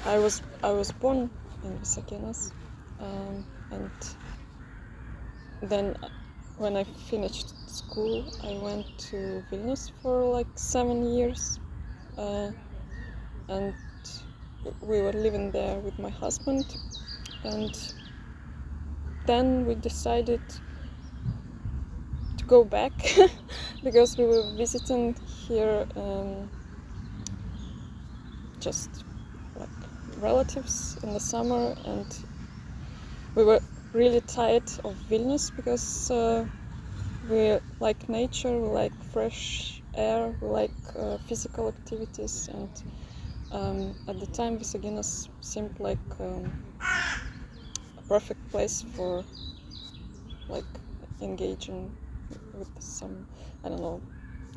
I was born in Visaginas, and then when I finished school, I went to Vilnius for like 7 years, and we were living there with my husband, and then we decided to go back because we were visiting here just like relatives in the summer, and we were really tired of Vilnius because we like nature, we like fresh air, we like physical activities, and at the time Visaginas seemed like a perfect place for like engaging with some, I don't know,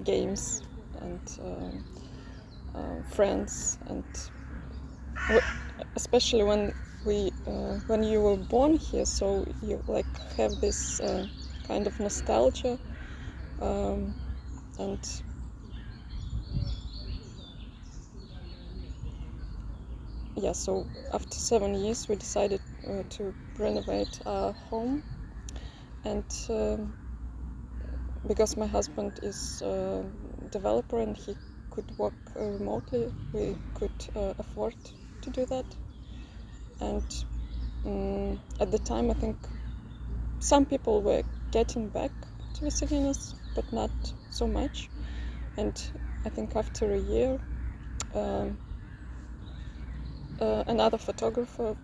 games and friends, and especially when you were born here, so you like have this kind of nostalgia, and yeah, so after 7 years we decided to renovate our home, and because my husband is a developer and he could work remotely, we could afford to do that. And at the time I think some people were getting back to Visaginas, but not so much. And I think after a year, another photographer,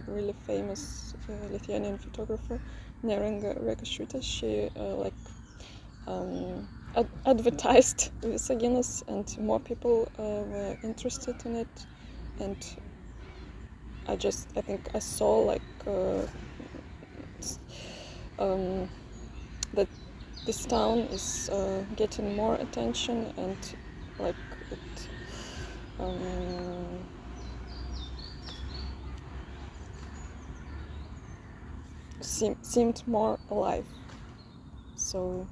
really famous Lithuanian photographer, Nadia Raigal, she advertised Visaginas, and more people were interested in it. And I think I saw that this town is getting more attention, and like it seemed more alive. So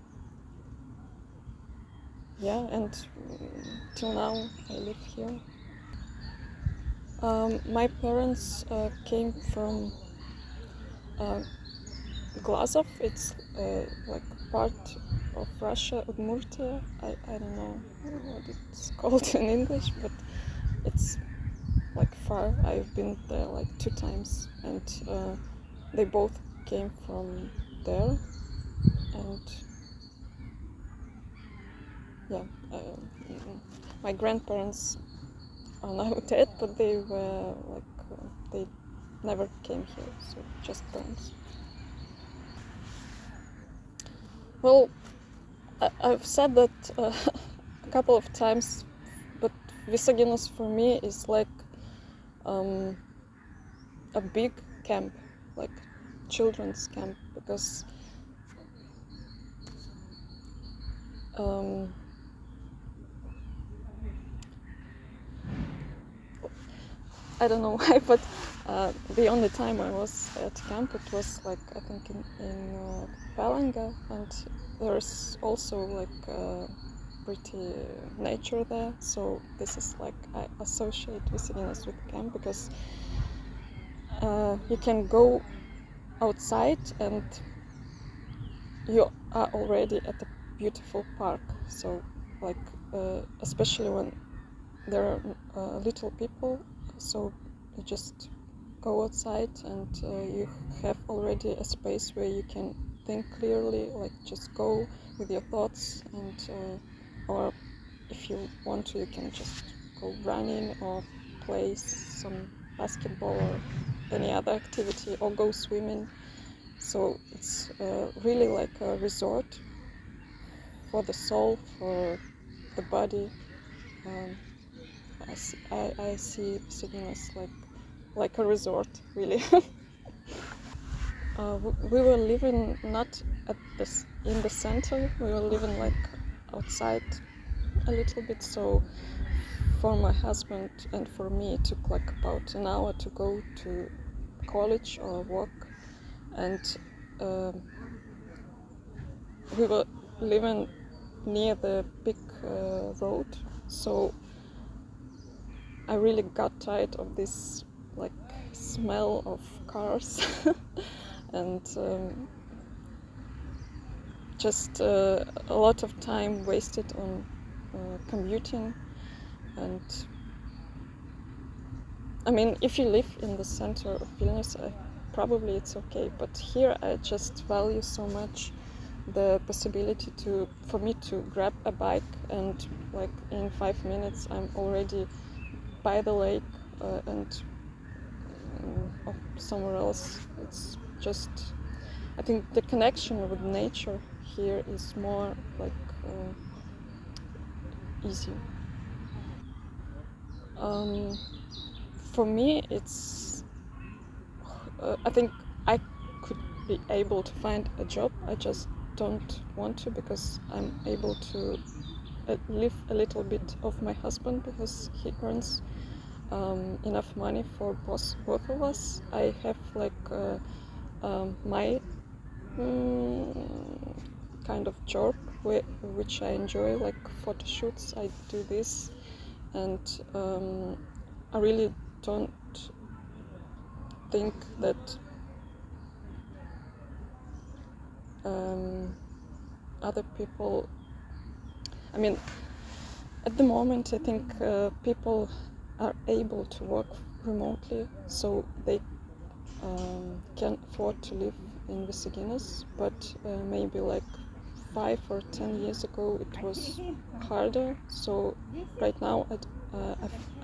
yeah, and till now I live here. My parents came from Glazov. It's like part of Russia, Udmurtia. I don't know what it's called in English, but it's like far. I've been there like 2 times, and they both came from there. And yeah, my grandparents are now dead, but they were they never came here, so just parents. Well, I've said that a couple of times, but Visaginas for me is like a big camp, like children's camp, because I don't know why, but the only time I was at camp, it was like I think in Palanga, and there's also like pretty nature there. So this is like I associate Visaginas with camp because you can go outside and you are already at a beautiful park. So like especially when there are little people, so you just go outside and you have already a space where you can think clearly, like just go with your thoughts, and or if you want to, you can just go running or play some basketball or any other activity, or go swimming. So it's really like a resort for the soul, for the body. I see Visaginas like a resort, really. We were living not in the center. We were living like outside a little bit. So for my husband and for me, it took like about an hour to go to college or work, and we were living near the big road. So I really got tired of this like smell of cars and just a lot of time wasted on commuting. And I mean, if you live in the center of Vilnius, probably it's okay, but here I just value so much the possibility for me to grab a bike and like in 5 minutes I'm already by the lake and somewhere else. It's just, I think the connection with nature here is more like easy. Um, for me, it's I think I could be able to find a job. I just don't want to because I'm able to live a little bit of my husband because he earns enough money for both of us. I have like my kind of job which I enjoy, like photo shoots. I do this, and I really don't think that other people. I mean, at the moment, I think people are able to work remotely, so they can afford to live in Visaginas, but maybe like 5 or 10 years ago it was harder. So right now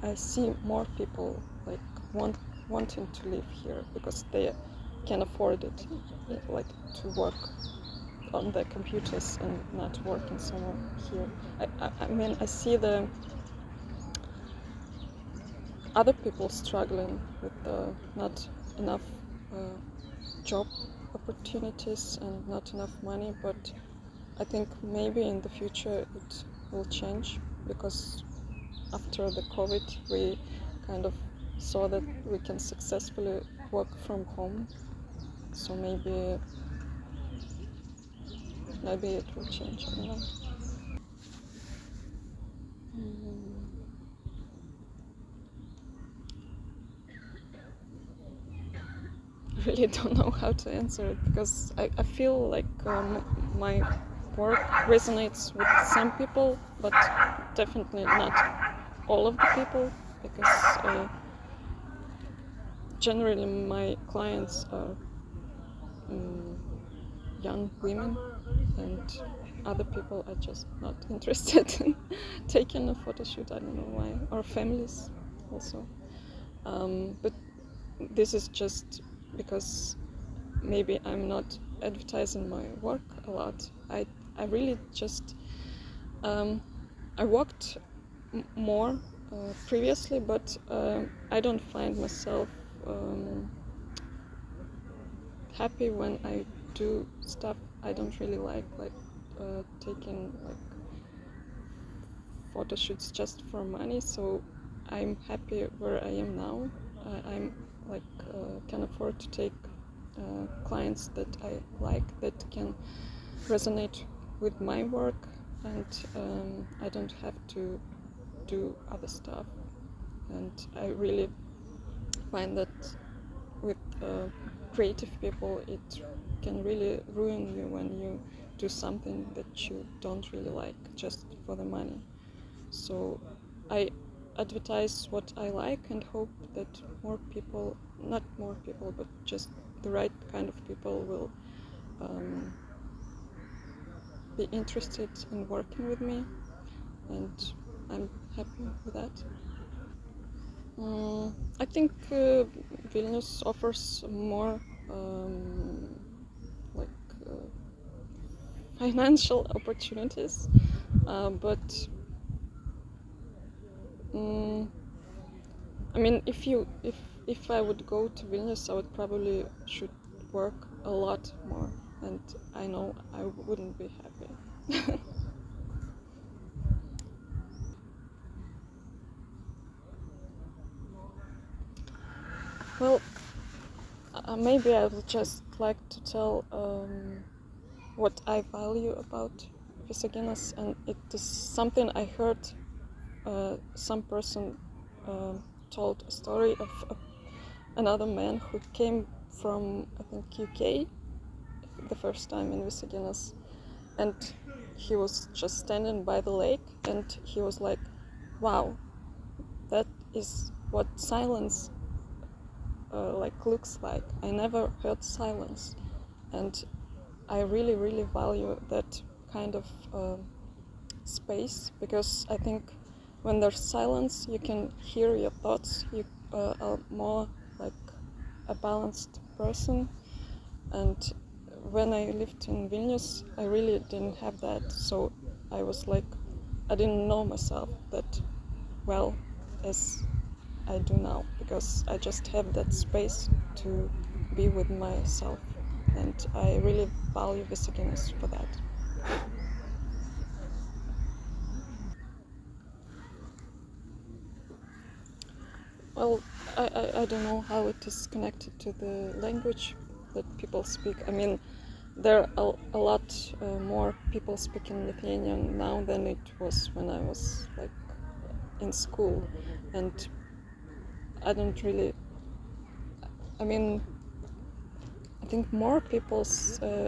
I see more people like wanting to live here because they can afford it, like to work on their computers and not working somewhere here. I mean, I see the other people struggling with not enough uh, job opportunities and not enough money, but I think maybe in the future it will change because after the COVID we kind of saw that we can successfully work from home, so maybe it will change. I don't know. I really don't know how to answer it because I feel like my work resonates with some people, but definitely not all of the people, because generally my clients are young women, and other people are just not interested in taking a photo shoot. I don't know why, or families also. But this is just because maybe I'm not advertising my work a lot. I really just I worked more previously, but I don't find myself happy when I do stuff I don't really like taking like photo shoots just for money. So I'm happy where I am now. I'm like can afford to take clients that I like, that can resonate with my work, and I don't have to do other stuff. And I really find that with creative people it can really ruin you when you do something that you don't really like just for the money. So I advertise what I like and hope that more people, not more people, but just the right kind of people will be interested in working with me, and I'm happy with that. I think Vilnius offers more like financial opportunities, but I mean, if I would go to Vilnius, I would probably should work a lot more, and I know I wouldn't be happy. Well, maybe I would just like to tell what I value about Visaginas, and it is something I heard some person told a story of another man who came from, I think, UK the first time in Visaginas, and he was just standing by the lake, and he was like, wow, that is what silence like looks like. I never heard silence, and I really, really value that kind of space, because I think when there's silence, you can hear your thoughts. You are more like a balanced person. And when I lived in Vilnius, I really didn't have that. So I was like, I didn't know myself that well as I do now, because I just have that space to be with myself. And I really value Visaginas for that. Well, I don't know how it is connected to the language that people speak. I mean, there are a lot more people speaking Lithuanian now than it was when I was like in school, and I don't really. I mean, I think more people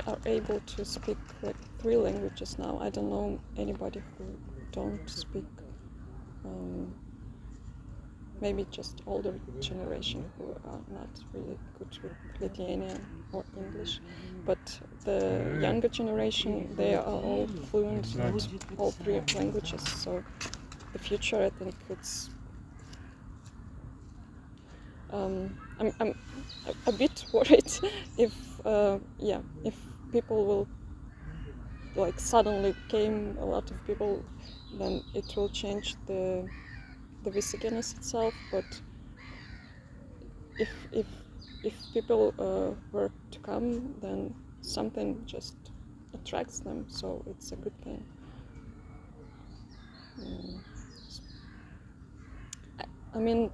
are able to speak like 3 languages now. I don't know anybody who don't speak. Maybe just older generation who are not really good with Lithuanian or English, but the younger generation, they are all fluent with all 3 languages. So the future, I think it's I'm a bit worried if if people will like suddenly came a lot of people, then it will change the Visaginas itself. But if if people were to come, then something just attracts them, so it's a good thing. I mean,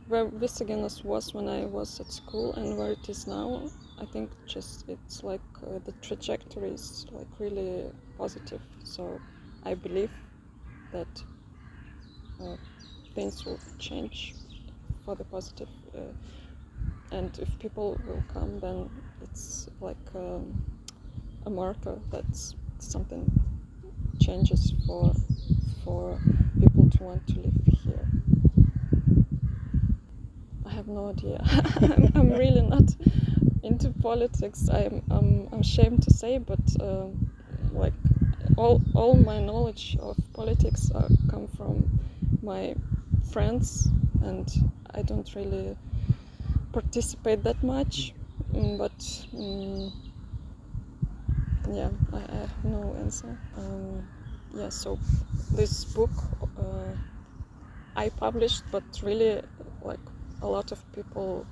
where Visaginas was when I was at school and where it is now, I think just it's like the trajectory is like really positive. So I believe that things will change for the positive. And if people will come, then it's like a marker that something changes for people to want to live here. I have no idea. I'm really not into politics. I'm ashamed to say, but like all my knowledge of politics come from my friends, and I don't really participate that much. But yeah, I have no answer. Yeah, so this book I published, but really like a lot of people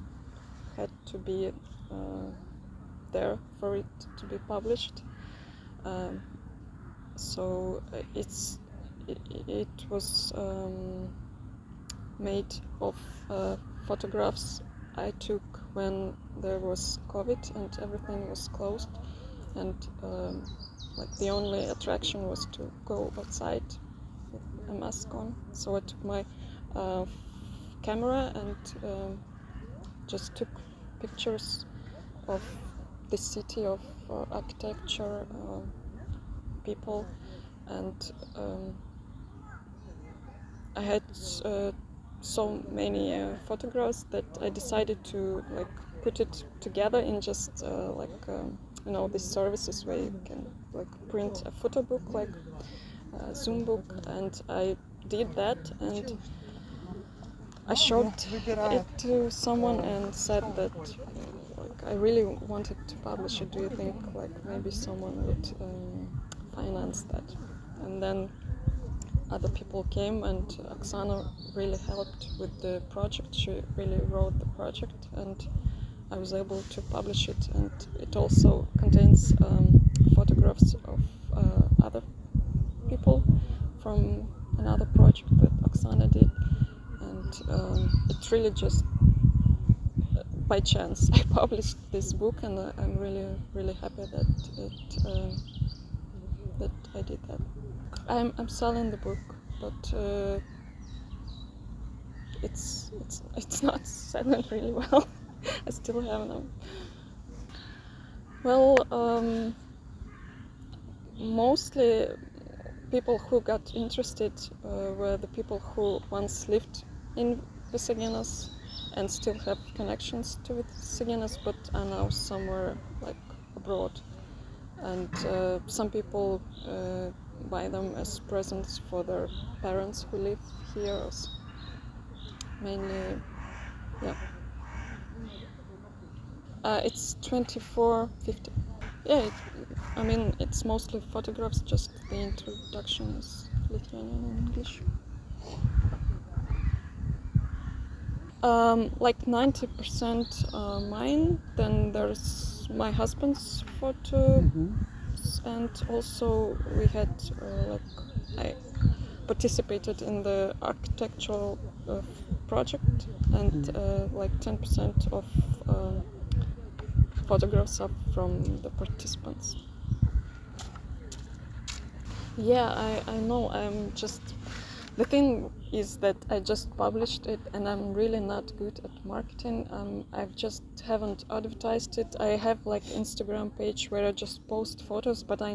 had to be there for it to be published. So it was made of photographs I took when there was COVID and everything was closed, and like the only attraction was to go outside with a mask on. So I took my camera and just took pictures of the city, of architecture, people, and I had so many photographs that I decided to like put it together in just these services where you can like print a photo book, like a Zoom book, and I did that, and I showed it to someone and said that like I really wanted to publish it. Do you think like maybe someone would finance that? And then other people came, and Oksana really helped with the project. She really wrote the project, and I was able to publish it. And it also contains photographs of other people from another project that Oksana did. And it really just by chance I published this book, and I'm really, really happy that I did that. I'm selling the book. but it's not selling really well. I still have them. Well, mostly people who got interested were the people who once lived in Visaginas and still have connections to Visaginas, but are now somewhere like abroad. And some people buy them as presents for their parents who live here. Mainly, yeah. It's 24.50. Yeah, I mean, it's mostly photographs, just the introduction is Lithuanian and English. Like 90% mine, then there's my husband's photo, and also we had I participated in the architectural project, and like 10% of photographs are from the participants. Yeah, I know. The thing is that I just published it, and I'm really not good at marketing. I just haven't advertised it. I have like Instagram page where I just post photos, but I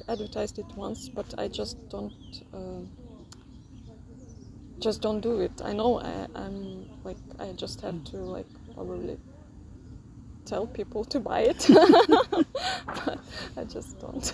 advertised it once, but I just don't do it. I know I just have to like probably tell people to buy it, but I just don't.